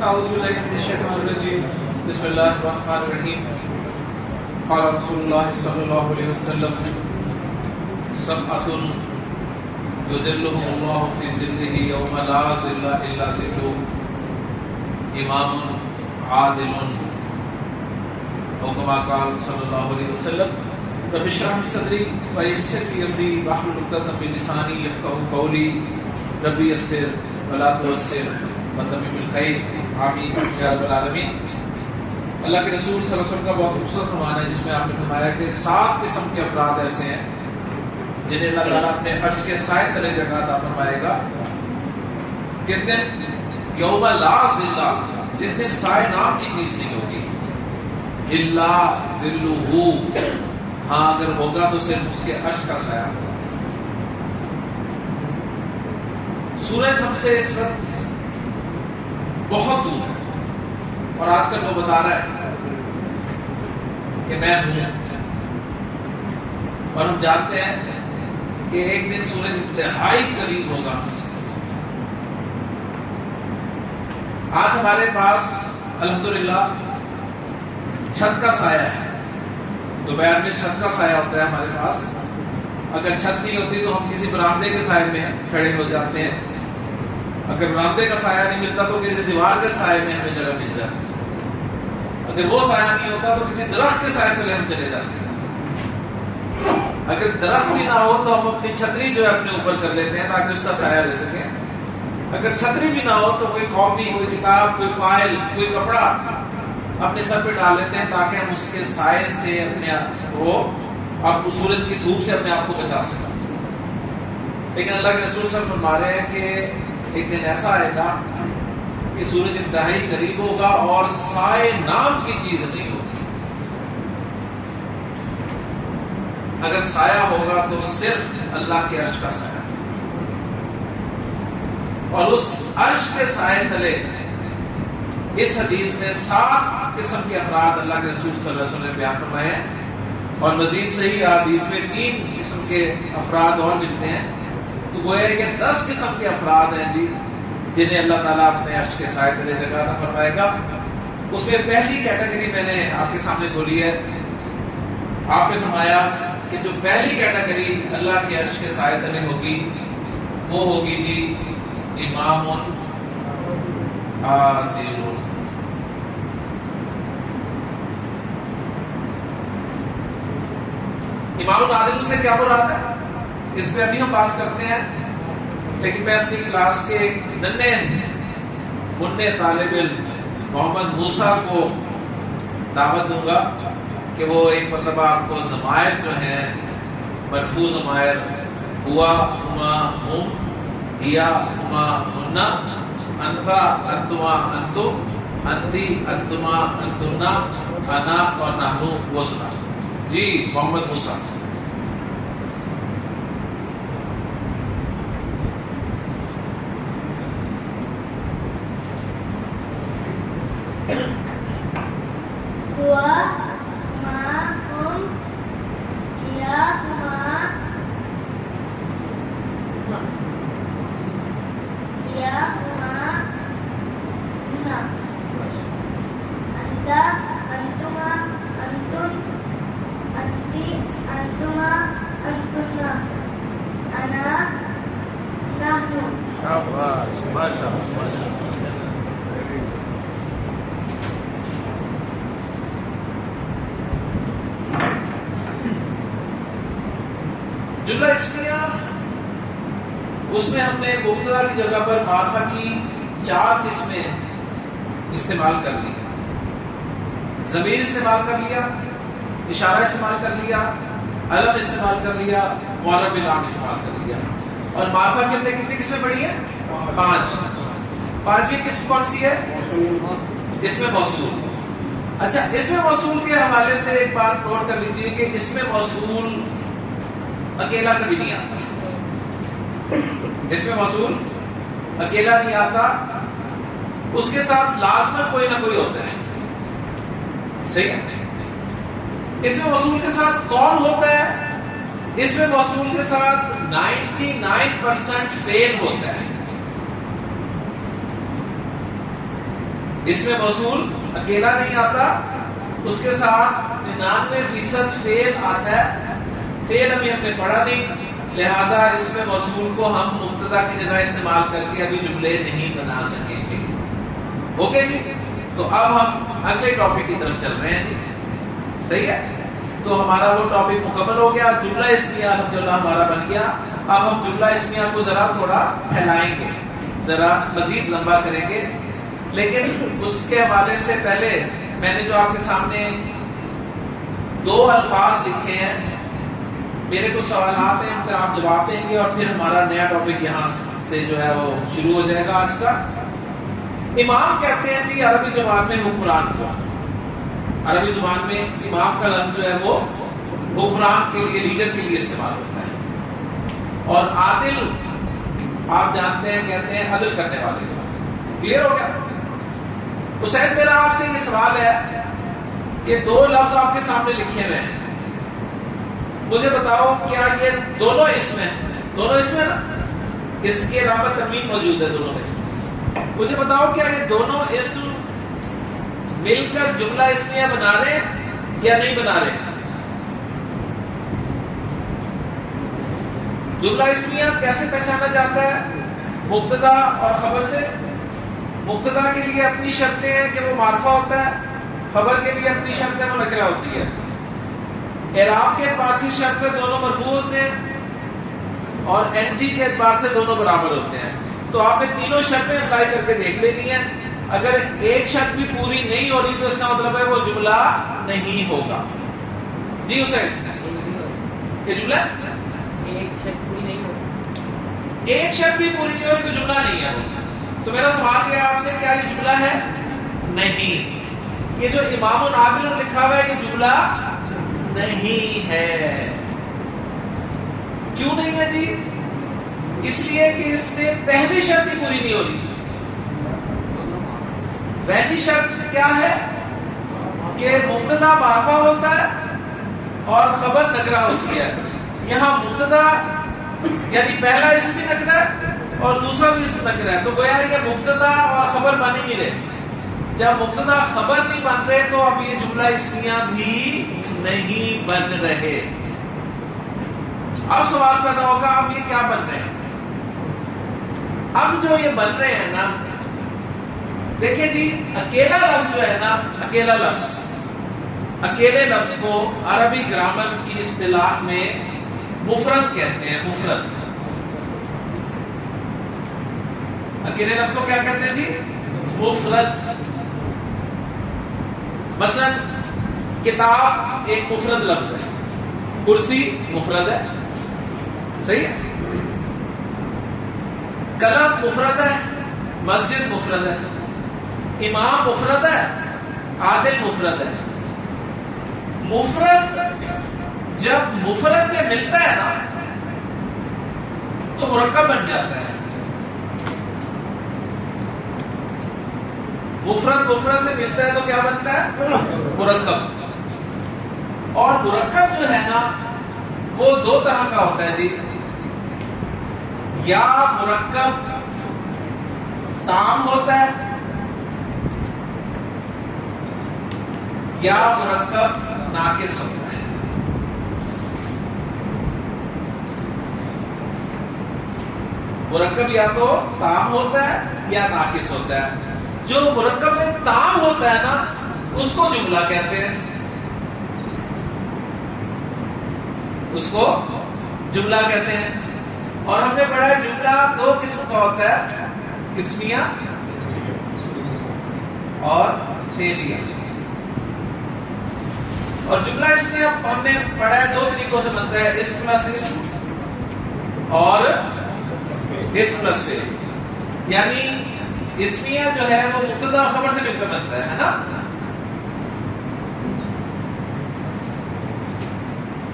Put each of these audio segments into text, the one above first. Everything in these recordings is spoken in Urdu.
أعوذ بالله من الشيطان الرجيم بسم الله الرحمن الرحيم قال رسول الله صلى الله عليه وسلم سبعة يظلهم الله في ظله يوم لا ظل إلا ظله إمام عادل أو كما قال صلى الله عليه وسلم رب اشرح لي صدري ويسر لي أمري واحلل عقدة من لساني يفقهوا قولي رب يسر ولا تعسر وتمم الخير آمین یا رب العالمین۔ اللہ کے رسول صلی اللہ علیہ وسلم کا بہت خوبصورت فرمان ہے جس میں آپ نے فرمایا کہ 7 قسم کے افراد ایسے ہیں جنہیں اللہ تعالیٰ اپنے عرش کے سائے تلے جگہ عطا فرمائے گا۔ کس دن؟ یوم لا ظل، جس دن سائے نام کی چیز نہیں ہوگی، الا ظلہ، ہاں اگر ہوگا تو صرف اس کے عرش کا سایہ ہوگا۔ سورج ہم سے اس وقت بہت دور ہے اور آج کل وہ بتا رہا ہے کہ میں ہوں، اور ہم جانتے ہیں کہ ایک دن سورج انتہائی قریب ہوگا ہم سے۔ آج ہمارے پاس الحمدللہ چھت کا سایہ ہے، دوپہر میں چھت کا سایہ ہوتا ہے ہمارے پاس۔ اگر چھت نہیں ہوتی تو ہم کسی برآمدے کے سائے میں کھڑے ہو جاتے ہیں، اگر برآمدے کا سایہ نہیں ملتا تو کسی دیوار کے سائے میں ہمیں جگہ مل جاتی ہے، اگر وہ سایہ نہیں ہوتا تو کسی درخت کے سائے تلے ہم چلے جاتے ہیں، اگر درخت بھی نہ ہو تو ہم اپنی چھتری جو ہے اپنے اوپر کر لیتے ہیں تاکہ اس کا سایہ لے سکیں، اگر چھتری بھی نہ ہو تو کوئی کاپی، کوئی کتاب، کوئی فائل، کوئی کپڑا اپنے سر پہ ڈال لیتے ہیں تاکہ ہم اس کے سائے سے اپنے آپ کو سورج کی دھوپ سے اپنے آپ کو بچا سکیں۔ لیکن اللہ کے رسول صلی اللہ علیہ وسلم فرما رہے ہیں کہ ایک دن ایسا آئے گا کہ سورج انتہائی قریب ہوگا اور سائے نام کی چیز نہیں ہوگی۔ اگر سایہ ہوگا تو صرف اللہ کے عرش کا سایہ، اور اس عرش کے سائے تلے اس حدیث میں 7 قسم کے افراد اللہ کے رسول صلی اللہ علیہ وسلم نے بیان فرمائے ہیں، اور مزید صحیح حدیث میں 3 قسم کے افراد اور ملتے ہیں، تو گویا کہ 10 قسم کے افراد ہیں جی جنہیں اللہ تعالیٰ اپنے عرش کے سائے تلے جگہ عطا فرمائے گا۔ اس میں پہلی کیٹیگری میں نے آپ کے سامنے کھولی ہے۔ آپ نے فرمایا کہ جو پہلی کیٹیگری اللہ کے عرش کے سائے تلے ہوگی وہ ہوگی جی امام عادل۔ امام عادل سے کیا مراد ہے اس پہ ابھی ہم بات کرتے ہیں، لیکن میں اپنی کلاس کے ننھے طالب علم محمد موسیٰ کو دعوت دوں گا کہ وہ ایک مرتبہ آپ کو ضمائر جو ہیں مرفوع ضمائر ہوا، ہما، ہم، ہیا، ہما، ہنہ، انتا، انتما، انتم، انتی، انتما، انتنا، انا اور نحنو، وہ سنا جی محمد موسیٰ۔ جملہ اسمیہ اس میں ہم نے مبتدا کی جگہ پر معرفہ کی 4 قسمیں استعمال کر لی، ضمیر استعمال کر لیا، اشارہ استعمال کر لیا، علم استعمال کر لیا، معرب بالنام استعمال کر لیا، اور معرفہ کی ہم نے کتنی قسمیں پڑھی ہیں؟ 5۔ 5ویں قسم کون سی ہے؟ اسم موصول۔ اچھا، اسم موصول کے حوالے سے ایک بات نوٹ کر لیجئے کہ اسم موصول اکیلا کبھی نہیں آتا، اسم موصول اکیلا نہیں آتا، اس کے ساتھ لازماً کوئی نہ کوئی ہوتا ہے، صحیح ہے؟ اسم موصول کے ساتھ کون ہوتا ہے؟ اسم موصول کے ساتھ 99% فعل ہوتا ہے، اس میں موصول اکیلا نہیں آتا، اس کے ساتھ 99% فعل آتا ہے. فعل ابھی ہم نے پڑھا نہیں، لہذا اس میں موصول کو ہم مبتدا کی جگہ استعمال کر کے ابھی جملے نہیں بنا سکیں گے. اوکے جی، تو اب ہم اگلے ٹاپک کی طرف چل رہے ہیں جی. صحیح ہے، تو ہمارا وہ ٹاپک مکمل ہو گیا. جملہ اسمیہ الحمدللہ ہمارا بن گیا. اب ہم جملہ اسمیہ کو ذرا تھوڑا پھیلائیں گے، ذرا مزید لمبا کریں گے. لیکن اس کے حوالے سے پہلے میں نے جو آپ کے سامنے 2 الفاظ لکھے ہیں، میرے کچھ سوالات ہیں، ان کا آپ جواب دیں گے اور پھر ہمارا نیا ٹاپک یہاں سے جو ہے وہ شروع ہو جائے گا آج کا. امام کہتے ہیں جی عربی زبان میں حکمران کو. عربی زبان میں امام کا لفظ جو ہے وہ حکمران کے لیے، لیڈر کے لیے استعمال ہوتا ہے. اور عادل آپ جانتے ہیں کہتے ہیں عدل کرنے والے. کلیئر ہو گیا؟ حسین میرا آپ سے یہ سوال ہے کہ 2 لفظ آپ کے سامنے لکھے ہوئے ہیں، مجھے بتاؤ کیا یہ دونوں اسم ہیں؟ دونوں اسم ہیں نا، اسم کی علامت تنوین موجود ہے دونوں میں. مجھے بتاؤ کیا یہ دونوں اسم مل کر جملہ اسمیہ بنا رہے ہیں یا نہیں بنا رہے ہیں؟ جملہ اسمیہ کیسے پہچانا جاتا ہے؟ مبتدا اور خبر سے. مبتدا کے لیے اپنی شرطیں ہیں کہ وہ معرفہ ہوتا ہے، خبر کے لیے اپنی شرطیں وہ نکرہ ہوتی ہے. اعراب کے اعتبار سے شرط دونوں مرفوع ہوتے ہیں اور این جی کے اعتبار سے دونوں برابر ہوتے ہیں. تو آپ نے تینوں شرطیں اپلائی کر کے دیکھ لینی ہیں. اگر ایک شرط بھی پوری نہیں ہو رہی تو اس کا مطلب ہے وہ جملہ نہیں ہوگا. جی حسین، یہ جملہ ایک شرط بھی پوری نہیں ہو رہی تو جملہ نہیں ہے. تو میرا سوال یہ ہے آپ سے، کیا یہ جملہ ہے؟ نہیں. یہ جو امام عادل لکھا ہوا ہے یہ جملہ نہیں ہے. کیوں نہیں ہے جی؟ اس لیے کہ اس میں پہلی شرط ہی پوری نہیں ہو رہی. پہلی شرط کیا ہے کہ مبتدا معرفہ ہوتا ہے اور خبر نکرہ ہوتی ہے. یہاں مبتدا یعنی پہلا اسم بھی نکرہ ہے اور دوسرا بھی اسم نکرہ ہے. تو گویا یہ مبتدا اور خبر بن ہی نہیں رہے. جب مبتدا خبر نہیں بن رہے تو اب یہ جملہ اسمیہ بھی نہیں بن رہے. اب سوال پیدا ہوگا اب یہ کیا بن رہے ہیں؟ اب جو یہ بن رہے ہیں نا، دیکھیں جی اکیلا لفظ جو ہے نا، اکیلا لفظ، اکیلے لفظ کو عربی گرامر کی اصطلاح میں مفرد کہتے ہیں. مفرد. اکیلے لفظ کو کیا کہتے ہیں جی؟ مفرد. مثلا کتاب ایک مفرد لفظ ہے، کرسی مفرد ہے. صحیح ہے. قلم مفرد ہے، مسجد مفرد ہے. امام مفرد ہے، عادل مفرد ہے. مفرد جب مفرد سے ملتا ہے نا تو مرکب بن جاتا ہے. مفرد مفرد سے ملتا ہے تو کیا بنتا ہے؟ مرکب. اور مرکب جو ہے نا وہ 2 طرح کا ہوتا ہے جی. یا مرکب تام ہوتا ہے یا مرکب ناقص ہوتا ہے. مرکب یا تو تام ہوتا ہے یا ناقص ہوتا ہے. جو مرکب میں تام ہوتا ہے نا اس کو جملہ کہتے ہیں، اس کو جملہ کہتے ہیں. اور ہم نے پڑھا ہے جملہ 2 قسم کا ہوتا ہے، اسمیہ اور فعلیہ. اور جملہ اسمیہ ہم نے پڑھا ہے 2 طریقوں سے بنتا ہے، اسم پلس اسم اور اسم پلس فعل. یعنی اسمیہ جو ہے وہ مبتدا اور خبر سے مل کر بنتا ہے نا.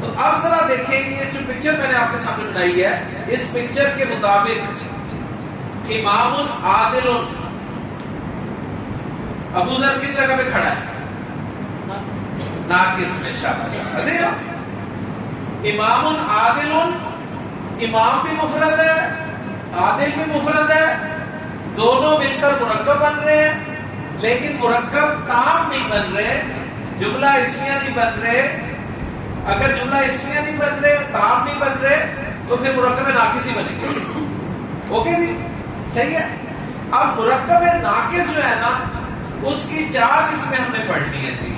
تو اب ذرا دیکھیں یہ جو پکچر میں نے آپ کے سامنے بنائی ہے، اس پکچر کے مطابق امام عادل ابو ذر کس جگہ پہ کھڑا ہے؟ ناقص میں. شاباش. ایسے ہی امام عادل، امام بھی مفرد ہے، عادل بھی مفرد ہے، دونوں مل کر مرکب بن رہے ہیں. لیکن مرکب تام نہیں بن رہے، جملہ اسمیہ نہیں بن رہے. اگر جملہ اسمیہ نہیں بن رہے، تام نہیں بن رہے، تو پھر مرکب ناقص ہی بنے گے. اوکے جی، صحیح ہے. اب مرکب ناقص جو ہے نا، اس کی 4 قسمیں ہم نے پڑھنی ہے تھی.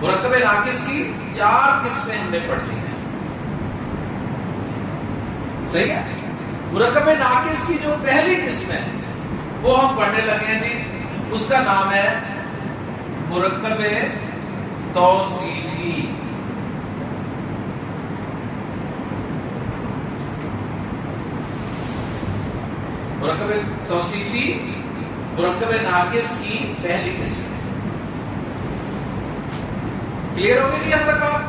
مرکب ناقص کی 4 قسمیں ہم نے پڑھنی ہیں. صحیح ہے. مرکب ناقص کی جو پہلی قسم ہے وہ ہم پڑھنے لگے ہیں جی. اس کا نام ہے مرکب توصیفی. مرکب توصیفی مرکب ناقص کی پہلی قسم ہے. کلیئر ہو گئی اب تک بات؟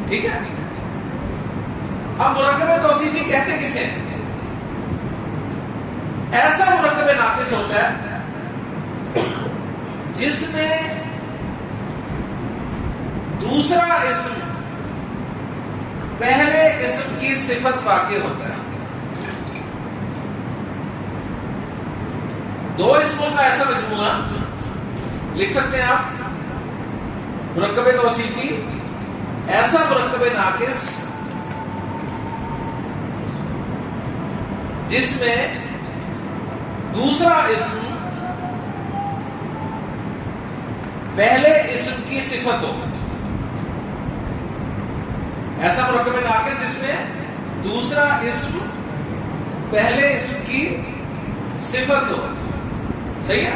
ٹھیک ہے. اب مرکب توصیفی کہتے کسے ہیں؟ ایسا مرکب ناقص ہوتا ہے جس میں دوسرا اسم پہلے اسم کی صفت واقع ہوتا ہے. 2 اسموں کا ایسا مجموعہ لکھ سکتے ہیں آپ. مرکب توصیفی ایسا مرکب ناقص جس میں دوسرا اسم پہلے اسم کی صفت ہو. ایسا مرکب ناقص جس میں دوسرا اسم پہلے اسم کی صفت ہو. صحیح ہے.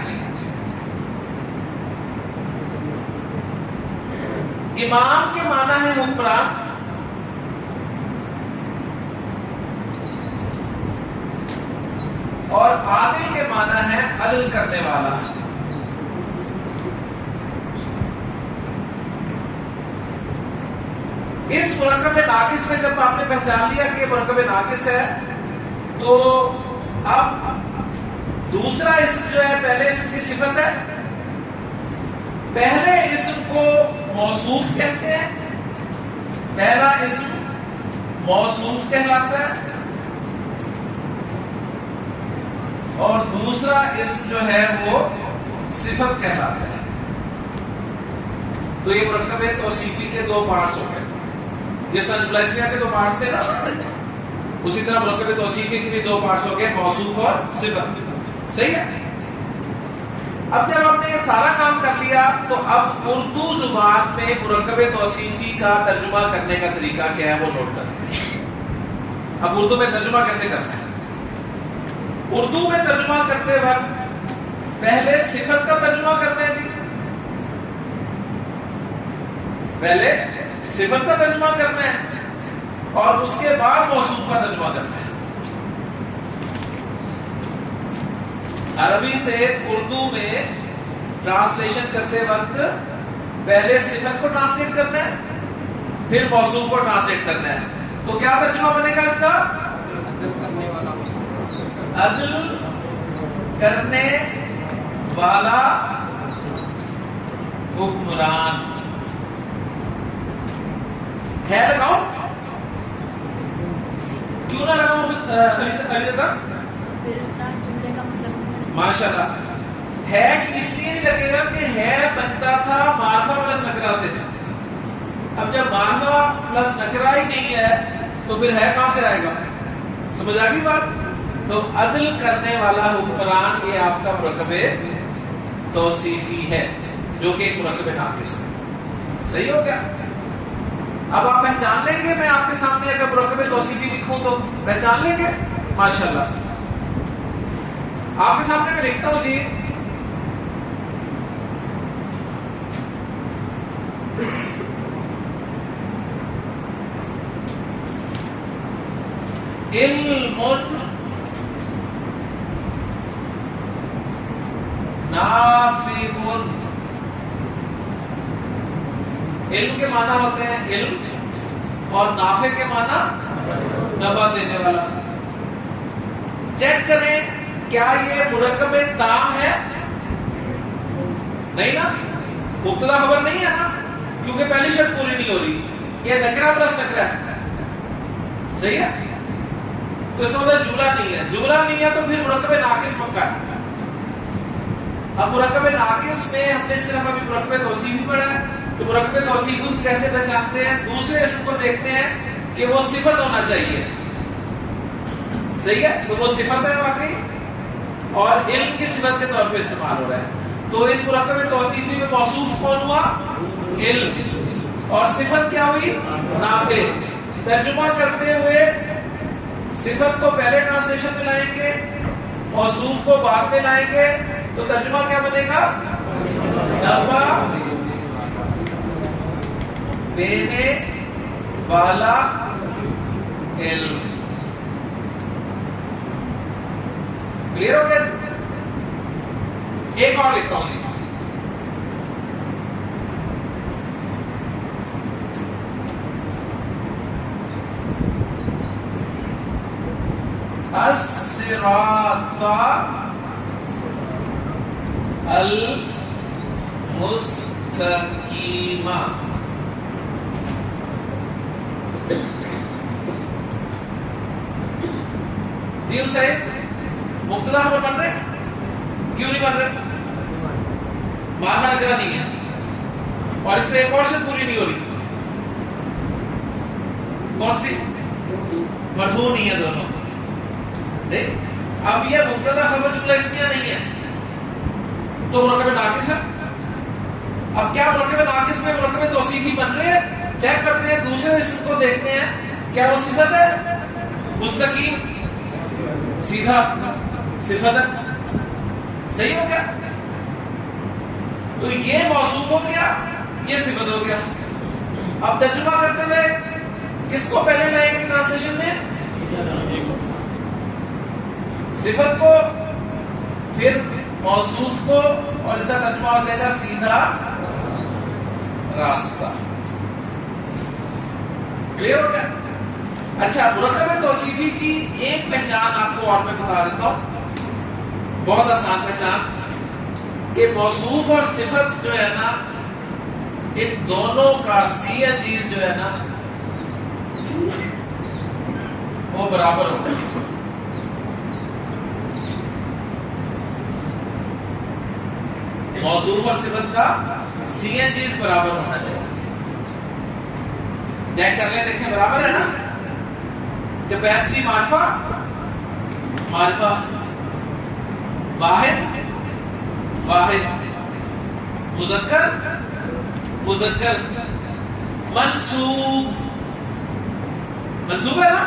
امام کے معنی ہے حکمران، اور عادل کے معنی ہے عدل کرنے والا. اس مرکب ناقص میں جب آپ نے پہچان لیا کہ مرکب ناقص ہے، تو اب دوسرا اسم جو ہے پہلے اسم کی صفت ہے. پہلے اسم کو موصوف کہتے ہیں. پہلا اسم موصوف کہلاتا ہے، اور دوسرا اسم جو ہے وہ صفت کہلاتا ہے. تو یہ مرکب توصیفی کے 2 پارٹس ہو گئے. جس طرح جملہ اسمیہ کے 2 پارٹس تھے نا، اسی طرح مرکب توصیفی کے بھی 2 پارٹس ہو گئے، موصوف اور صفت. صحیح ہے. اب جب آپ نے یہ سارا کام کر لیا، تو اب اردو زبان میں مرکب توصیفی کا ترجمہ کرنے کا طریقہ کیا ہے وہ نوٹ کریں. اب اردو میں ترجمہ کیسے کرنا ہے؟ اردو میں ترجمہ کرتے وقت پہلے صفت کا ترجمہ کرنا ہے. پہلے صفت کا ترجمہ کرنا ہے اور اس کے بعد موصوف کا ترجمہ کرنا ہے. عربی سے اردو میں ٹرانسلیشن کرتے وقت پہلے صفت کو ٹرانسلیٹ کرنا ہے، پھر موصوف کو ٹرانسلیٹ کرنا ہے. تو کیا ترجمہ بنے گا اس کا؟ عدل کرنے والا حکمران. ہے لگاؤ؟ کیوں نہ لگاؤ علی رضا؟ ماشاءاللہ. ہے اس لیے نہیں لگے گا کہ ہے بنتا تھا معرفہ پلس نکرہ سے. اب جب معرفہ پلس نکرہ ہی نہیں ہے تو پھر ہے کہاں سے آئے گا؟ سمجھ آ گئی بات؟ تو عدل کرنے والا حکمران یہ آپ کا مرکب توصیفی ہے، جو کہ ایک مرکب ناقص ہے. صحیح ہو گیا؟ اب آپ پہچان لیں گے. میں آپ کے سامنے اگر مرکب توصیفی لکھوں تو پہچان لیں گے ماشاءاللہ. آپ کے سامنے میں لکھتا ہوں جی، علم نافع. علم کے معنی ہوتے ہیں علم، اور نافع کے معنی نفع دینے والا. چیک کریں کیا یہ مرکب تام ہے؟ نہیں نا، مبتدا خبر نہیں ہے نا، کیونکہ پہلی شرط پوری نہیں ہو رہی. یہ نکرہ پلس نکرہ ہے. صحیح ہے؟ تو اس کا مطلب جملہ نہیں ہے. جملہ نہیں ہے تو پھر مرکب ناقص پکا ہے. اب مرکب ناقص میں ہم نے صرف ابھی مرکب توصیفی پڑھا ہے. تو مرکب توصیفی کیسے پہچانتے ہیں؟ دوسرے اسم کو دیکھتے ہیں کہ وہ صفت ہونا چاہیے. صحیح ہے؟ تو وہ صفت ہے واقعی اور علم کی صفت کے طور پہ استعمال ہو رہا ہے. تو اس مرکب توصیفی میں موصوف کون ہوا؟ علم. اور صفت کیا ہوئی؟ نافع. ترجمہ کرتے ہوئے صفت کو پہلے ٹرانسلیشن میں لائیں گے، موصوف کو بعد میں لائیں گے، تو ترجمہ کیا بنے گا؟ نفع دینے والا علم. کلیئر ہو گیا؟ ایک اور لکھتا ہوں. الصراط المستقیم. دیو سید مبتدا خبر بن رہے؟ کیوں نہیں بن رہے؟ معنی نکرہ نہیں ہے اور اس میں ایک اور شرط پوری نہیں ہو رہی. کون سی؟ مرفوع نہیں ہے دونوں. اب یہ مبتدا خبر جملہ اسمیہ نہیں ہے تو مرکب ناقص ہے. اب کیا مرکب ناقص میں مرکب توصیفی بن رہے ہیں؟ چیک کرتے ہیں دوسرے اسم کو دیکھتے ہیں کیا وہ صفت ہے؟ مستقیم سیدھا صفت ہے. صحیح ہو گیا؟ تو یہ موصوف ہو گیا، یہ صفت ہو گیا. اب ترجمہ کرتے ہوئے کس کو پہلے لائیں گے ٹرانسلیشن میں؟ صفت کو، پھر موصوف کو، اور اس کا ترجمہ ہو جائے گا سیدھا راستہ. کلیئر ہو گیا؟ اچھا، مرکب توصیفی کی ایک پہچان آپ کو اور میں بتا دیتا ہوں، بہت آسان پہچان، کہ موصوف اور صفت جو ہے نا ان دونوں کا سی این جیز جو ہے نا وہ برابر ہوگا. موصوف اور صفت کا سی این جیز برابر ہونا چاہیے. چیک کر لیں، دیکھیں برابر ہے نا. کیپیسٹی معرفہ معرفہ، واحد واحد، مذکر مذکر، منصوب منصوب ہے نا،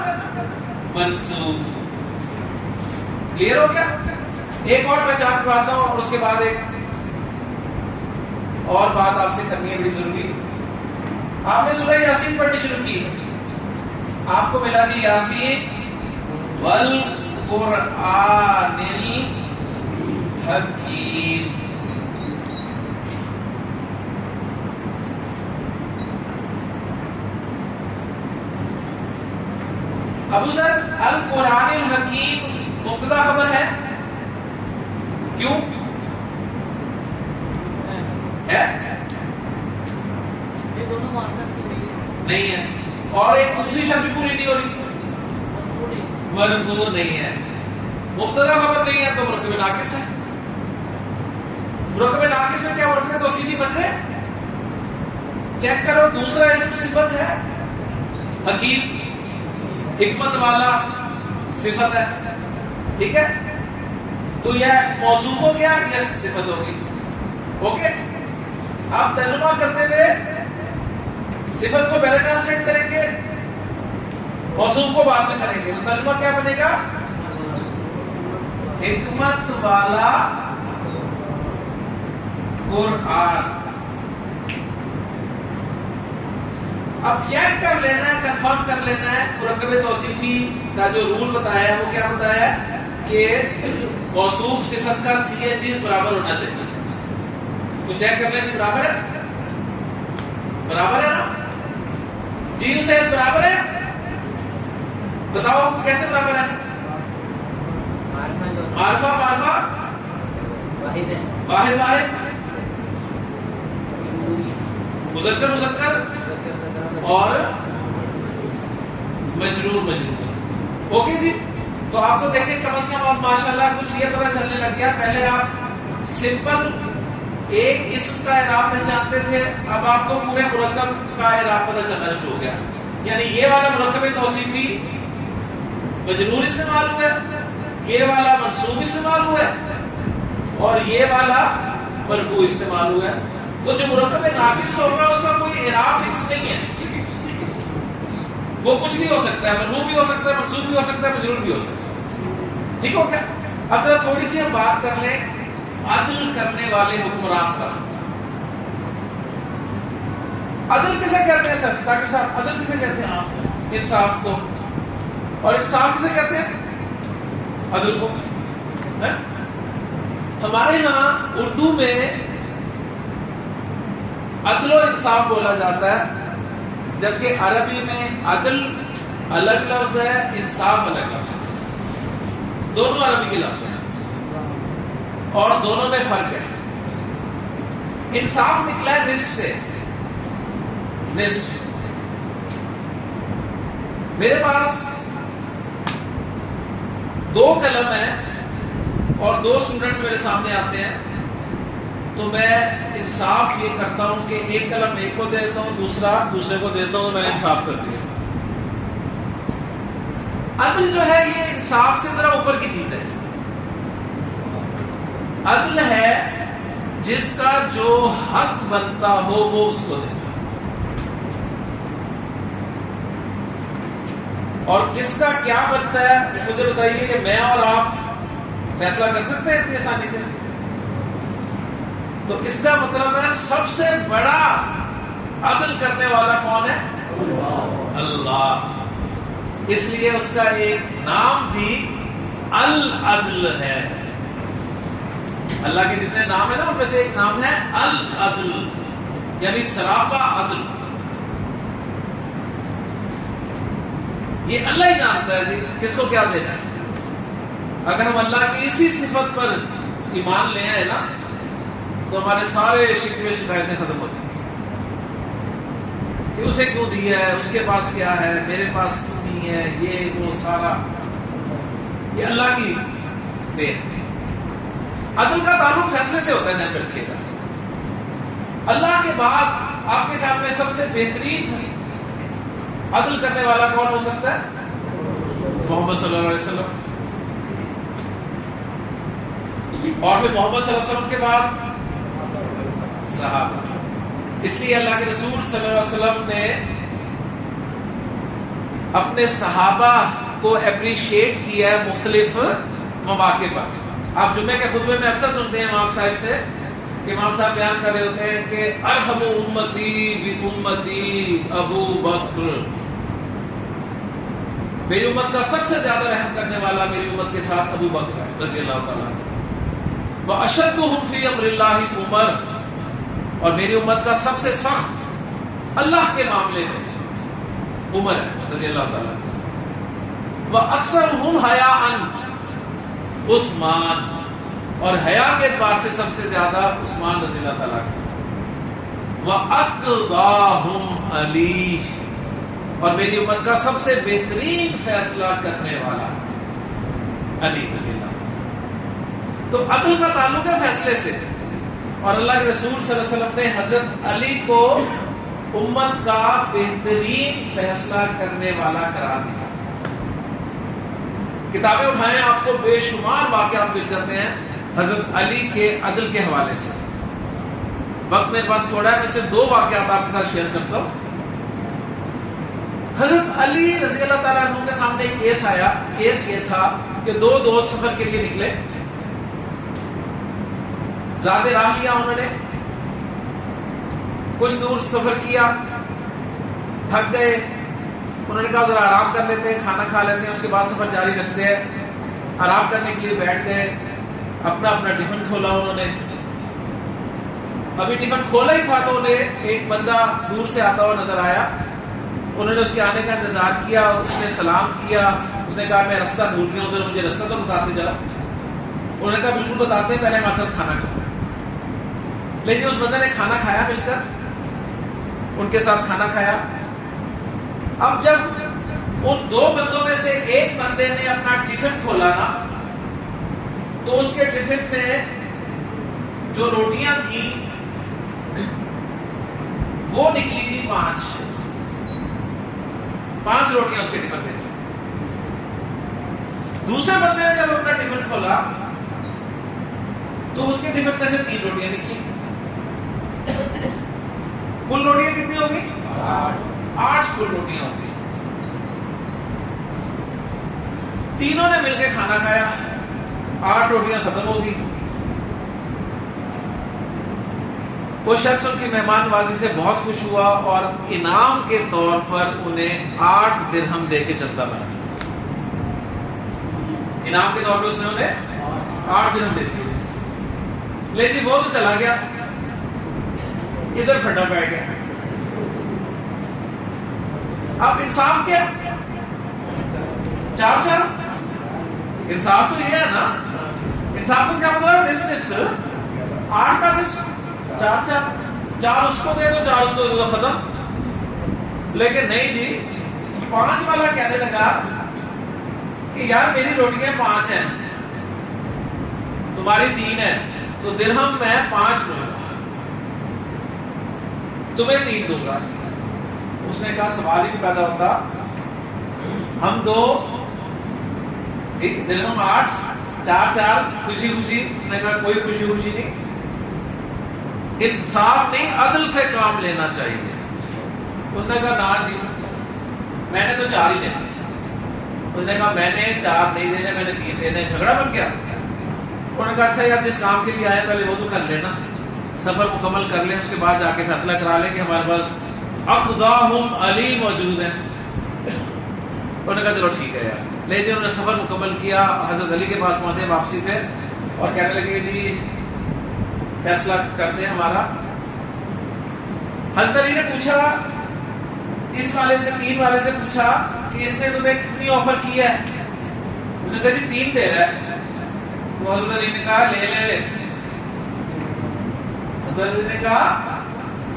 منصوب. کلیئر ہو گیا؟ ایک اور پہچان کراتا ہوں اور اس کے بعد ایک اور بات آپ سے کرنی ہے بڑی ضروری. آپ نے سورہ یاسین پڑھنی شروع کی، آپ کو ملا جی یاسین والقرآن الحکیم. ابو ذر القرآن الحکیم مبتدا خبر ہے، کیوں ہے؟ نہیں ہے. اور ایک دوسری شرط بھی پوری نہیں ہو رہی، مرفوع نہیں ہے. مبتدا خبر نہیں ہے تو مرکب ناقص ہے. مرکب ناقص میں کیا مرکب توصیفی بن رہے؟ چیک کرو، دوسرا اسم صفت ہے، حکیم حکمت والا صفت ہے. ٹھیک ہے؟ تو یہ موصوف ہو گیا، یہ صفت ہوگی. اوکے؟ آپ ترجمہ کرتے ہوئے صفت کو پہلے ٹرانسلیٹ کریں گے، موصوف کو بعد میں کریں گے. تو ترجمہ کیا بنے گا؟ حکمت والا قرآن. اب چیک کر لینا ہے، کنفرم کر لینا ہے مرکب توصیفی کا جو رول بتایا ہے وہ کیا بتایا ہے کہ موصوف صفت کا سی این جیز برابر ہونا چاہیے. تو چیک کر لیں جی برابر ہے، برابر ہے نا جی؟ حسین برابر ہے؟ بتاؤ کیسے برابر ہے؟ معرفہ معرفہ، واحد واحد، مذکر مذکر، اور مجرور مجرور. اوکے جی. تو آپ کو دیکھیں کم از کم آپ ماشاءاللہ کچھ یہ پتہ چلنے لگ گیا. پہلے آپ سمپل ایک اسم کا اعراب پہچانتے تھے, اب آپ کو پورے مرکب کا اعراب پتہ چلنا شروع ہو گیا. یعنی یہ والا مرکب توصیفی مجرور استعمال ہوا ہے, یہ والا منصوب استعمال ہوا ہے, اور یہ والا مرفوع استعمال ہوا ہے. تو جو مرکب ناقص ہوگا اس کا کوئی اعراب فکس نہیں ہے, وہ کچھ بھی ہو سکتا ہے, مرفوع بھی ہو سکتا ہے, منصوب بھی ہو سکتا ہے, مجرور بھی ہو سکتا ہے. ٹھیک ہو گیا. اب ذرا تھوڑی سی ہم بات کر لیں عدل کرنے والے حکمران کا. عدل کسے کہتے ہیں سر ثاقب صاحب؟ عدل کسے کہتے ہیں؟ آپ انصاف کو. اور انصاف کسے کہتے ہیں؟ عدل کو. ہمارے ہاں اردو میں عدل و انصاف بولا جاتا ہے, جبکہ عربی میں عدل الگ لفظ ہے, انصاف الگ لفظ ہے. دونوں عربی کے لفظ ہیں اور دونوں میں فرق ہے. انصاف نکلا ہے نصف سے. نصف. میرے پاس 2 قلم ہیں اور 2 اسٹوڈنٹس میرے سامنے آتے ہیں, تو میں انصاف یہ کرتا ہوں کہ ایک قلم ایک کو دیتا ہوں, دوسرا دوسرے کو دیتا ہوں, تو میں نے انصاف کر دیا. عدل جو ہے یہ انصاف سے ذرا اوپر کی چیز ہے. عدل ہے جس کا جو حق بنتا ہو وہ اس کو دے, اور کس کا کیا بنتا ہے مجھے بتائیے کہ میں اور آپ فیصلہ کر سکتے ہیں اتنی آسانی سے؟ تو اس کا مطلب ہے سب سے بڑا عدل کرنے والا کون ہے؟ اللہ. اس لیے اس کا ایک نام بھی العدل ہے. اللہ کے جتنے نام ہیں نا ان میں سے ایک نام ہے العدل, یعنی سراپا عدل. یہ اللہ ہی جانتا ہے جی کس کو کیا دینا ہے. اگر ہم اللہ کی اسی صفت پر ایمان لے آئے نا تو ہمارے سارے شکوے شکایتیں ختم ہو جائیں کہ اسے کیوں دیا ہے, اس کے پاس کیا ہے, میرے پاس کیوں نہیں ہے, یہ وہ سارا یہ اللہ کی دین. عدل کا تعلق فیصلے سے ہوتا ہے, ذہن میں رکھیے گا. اللہ کے بعد آپ کے خیال میں سب سے بہترین عدل کرنے والا کون ہو سکتا ہے؟ محمد صلی اللہ علیہ وسلم. اور پھر محمد صلی اللہ علیہ وسلم کے بعد صحابہ. اس لیے اللہ کے رسول صلی اللہ علیہ وسلم نے اپنے صحابہ کو اپریشیٹ کیا ہے مختلف مواقع پر. آپ جمعے کے خطبے میں اکثر سنتے ہیں امام صاحب سے کہ امام صاحب بیان کر رہے ہوتے ہیں کہ ارحم امتی بامتی ابو بکر, میری امت کا سب سے زیادہ رحم کرنے والا میری امت کے ساتھ ابو بکر ہے رضی اللہ تعالیٰ عنہ. واشدہم فی امر اللہ عمر, اور میری امت کا سب سے سخت اللہ کے معاملے میں عمر ہے رضی اللہ تعالیٰ عنہ. واکثرہم حیاء عثمان, اور حیا کے اعتبار سے سب سے زیادہ عثمان رضی اللہ تعالیٰ عنہ. وَأَقْضَاهُمْ عَلِيٌّ, اور میری امت کا سب سے بہترین فیصلہ کرنے والا علی رضی اللہ تعالیٰ. تو عدل کا تعلق ہے فیصلے سے, اور اللہ کے رسول صلی اللہ علیہ وسلم نے حضرت علی کو امت کا بہترین فیصلہ کرنے والا قرار دیا. کتابیں اٹھائیں آپ کو بے شمار واقعات مل جاتے ہیں حضرت علی کے عدل کے حوالے سے. وقت میرے پاس تھوڑا ہے, میں صرف 2 واقعات آپ کے ساتھ شیئر کرتا ہوں. حضرت علی رضی اللہ تعالیٰ عنہ کے سامنے ایک کیس آیا. کیس یہ تھا کہ 2 دوست سفر کے لیے نکلے, زیادہ راہ لیا انہوں نے, کچھ دور سفر کیا, تھک گئے, انہوں نے کہا ذرا آرام کر لیتے ہیں, کھانا کھا لیتے ہیں, اس کے بعد سفر جاری رکھتے ہیں. آرام کرنے کے لیے بیٹھ گئے, اپنا ٹفن کھولا انہوں نے. ابھی ٹفن کھولا ہی تھا تو انہیں ایک بندہ دور سے آتا ہوا نظر آیا. انہوں نے اس کے آنے کا انتظار کیا, اس نے سلام کیا, اس نے کہا میں راستہ بھول گیا ہوں, ذرا مجھے راستہ تو بتاتے جاؤ. انہوں نے کہا بالکل بتاتے ہیں, پہلے ہمارے ساتھ کھانا کھاؤ. لیکن اس بندے نے کھانا کھایا, مل کر ان کے ساتھ کھانا کھایا. اب جب ان دو بندوں میں سے ایک بندے نے اپنا ٹفن کھولا نا، تو اس کے ٹفن میں جو روٹیاں تھیں وہ نکلی تھی 5 روٹیاں اس کے ٹفن میں تھی۔ دوسرے بندے نے جب اپنا ٹفن کھولا تو اس کے ٹفن میں سے 3 روٹیاں نکلی۔ کل روٹیاں کتنی ہوگی؟ 8 کل روٹیاں ہوگی۔ تینوں نے مل کے کھانا کھایا، 8 روٹیاں ختم ہوگی۔ وہ شخص ان کی مہمان نوازی سے بہت خوش ہوا اور انعام کے طور پر انہیں 8 درہم دے کے چلتا بنا۔ انعام کے طور پر اس نے انہیں 8 درہم دے دیے۔ لیکن وہ تو چلا گیا، ادھر پھٹا بیٹھ گیا۔ اب انصاف کیا؟ 4 انصاف تو یہ ہے نا، انصاف کو کیا مطلب؟ نصف 8 کا نصف 4 اس کو دے دو، 4 اس کو دے دو، ختم۔ لیکن نہیں جی، 5 والا کہنے لگا کہ یار میری روٹیاں 5 ہیں، تمہاری 3 ہیں، تو درہم میں 5 دوں گا، تمہیں 3 دوں گا۔ اس نے کہا سوال ہی پیدا ہوتا، ہم 2 درہم 8، 4 خوشی خوشی۔ اس نے کہا کوئی خوشی خوشی نہیں، انصاف نہیں، عدل سے کام لینا چاہیے۔ اس نے کہا نا جی میں نے تو 4 ہی دینے۔ اس نے کہا میں نے 4 نہیں دینے، میں نے 3 دینے۔ جھگڑا بن گیا۔ انہوں نے کہا اچھا یار جس کام کے لیے آئے پہلے وہ تو کر لینا، سفر مکمل کر لیں، اس کے بعد جا کے فیصلہ کرا لیں کہ ہمارے پاس اقداہم علی موجود ہیں۔ انہوں نے کہا چلو ٹھیک ہے یار۔ لیکن انہوں نے سفر مکمل کیا، حضرت علی کے پاس پہنچے واپسی پہ اور کہنے لگے جی فیصلہ کرتے ہیں ہمارا۔ حضرت علی نے پوچھا اس والے سے، 3 والے سے پوچھا کہ اس نے تمہیں کتنی آفر کی ہے؟ اس نے کہا جی 3 دے رہا ہے۔ تو حضرت علی نے کہا لے لے۔ حضرت علی نے کہا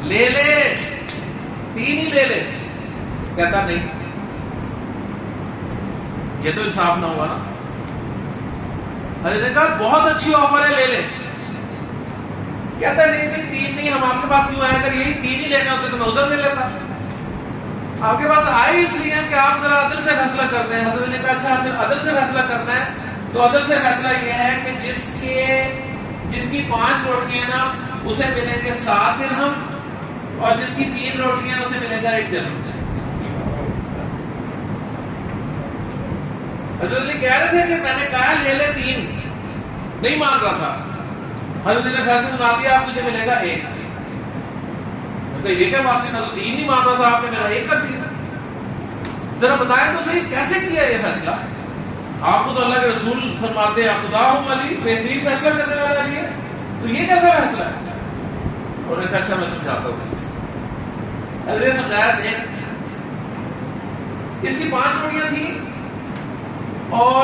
لے لے، 3 ہی لے لے۔ کہتا نہیں، یہ تو انصاف نہ ہوا نا۔ حضرت نے کہا بہت اچھی آفر ہے، لے لے۔ کہتا نہیں جی 3 نہیں، ہم آپ کے پاس کیوں آئے؟ اگر یہی 3 ہی لینے ہوتے تو میں ادھر لے لیتا۔ آپ کے پاس آئے اس لیے کہ آپ ذرا عدل سے فیصلہ کرتے ہیں۔ حضرت نے کہا اچھا پھر عدل سے فیصلہ کرنا ہے تو عدل سے فیصلہ یہ ہے کہ جس کی 5 روٹیاں ہیں نا اسے ملیں گے 7 درہم، اور جس کی 3 روٹیاں اسے ملے گا 1 درہم۔ حضرت علی کہہ رہے تھے کہ میں نے کہا لے لے 3، نہیں مان رہا تھا۔ حضرت نے فیصلہ سنا دیا اب تجھے ملے گا 1۔ یہ کیا بات ہے، نہ تو 3 نہیں مان رہا تھا، آپ نے میرا 1 کر دیا۔ ذرا بتائیں تو صحیح کیسے کیا یہ فیصلہ؟ آپ کو تو اللہ کے رسول فرماتے ہیں اقداہم علی، بہترین فیصلہ کرنے والا علی ہے، تو یہ کیسا فیصلہ ہے؟ اور نے کہا اچھا میں سمجھاتا ہوں۔ حضرت نے سمجھایا دیکھ، اس کی 5 روٹیاں تھیں اور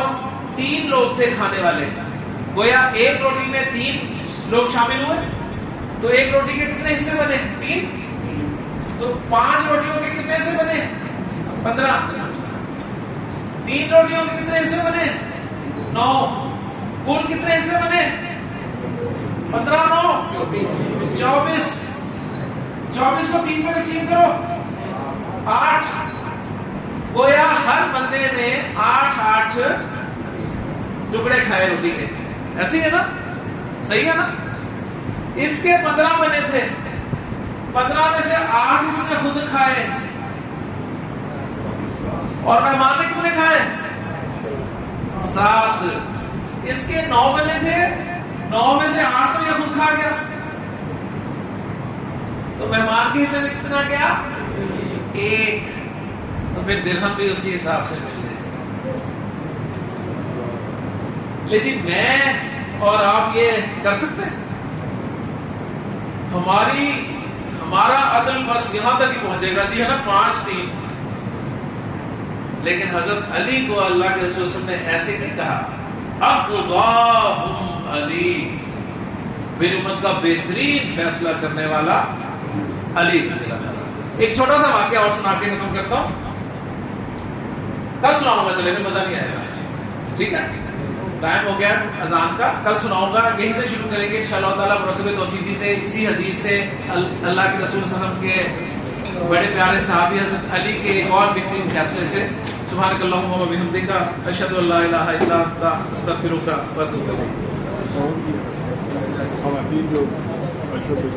3 لوگ تھے کھانے والے، گویا 1 روٹی میں 3 لوگ شامل ہوئے، تو 1 روٹی کے کتنے حصے بنے؟ 3۔ تو 5 روٹیوں کے کتنے حصے بنے؟ 15۔ 3 روٹیوں کے کتنے حصے بنے؟ 9۔ کل کتنے حصے بنے؟ 15 9 24۔ 24 کو 3 میں تقسیم کرو، 8۔ گویا ہر بندے نے 8 ٹکڑے کھائے روٹی کے۔ ایسے ہی ہے نا؟ صحیح ہے نا؟ اس کے 15 بنے تھے، 15 میں سے 8 اس نے خود کھائے، اور مہمان نے کتنے کھائے؟ 7۔ اس کے 9 بنے تھے، 9 میں سے 8 تو یہ خود کھا گیا، تو مہمان کے حصے میں کتنا گیا؟ 1۔ تو پھر درہم بھی اسی حساب سے مل گئے۔ لیکن میں اور آپ یہ کر سکتے ہیں؟ ہمارا عدل بس یہاں تک ہی پہنچے گا، جی ہے نا 5 3۔ لیکن حضرت علی کو اللہ کے رسول صلی اللہ علیہ وسلم نے ایسے نہیں کہا، اقضاہم علی، میری امت کا بہترین فیصلہ کرنے والا علی رضی اللہ عنہ۔ ایک چھوٹا سا واقعہ اور سنا کے ختم کرتا ہوں۔ کل سناؤں گا، چلے میں مزہ نہیں آئے گا، ٹھیک ہے؟ ٹائم ہو گیا اذان کا، کل سناؤں گا، یہیں سے شروع کریں گے انشاءاللہ تعالیٰ مرکب توصیفی سے، اسی حدیث سے، اللہ کے رسول صلی اللہ علیہ وسلم کے بڑے پیارے صحابی حضرت علی کے ایک اور بہترین فیصلے سے. سبحانک اللہم و بحمدک، اشہد ان لا الہ الا انت، استغفرک و اتوب الیک. خواتین جو بچوں کو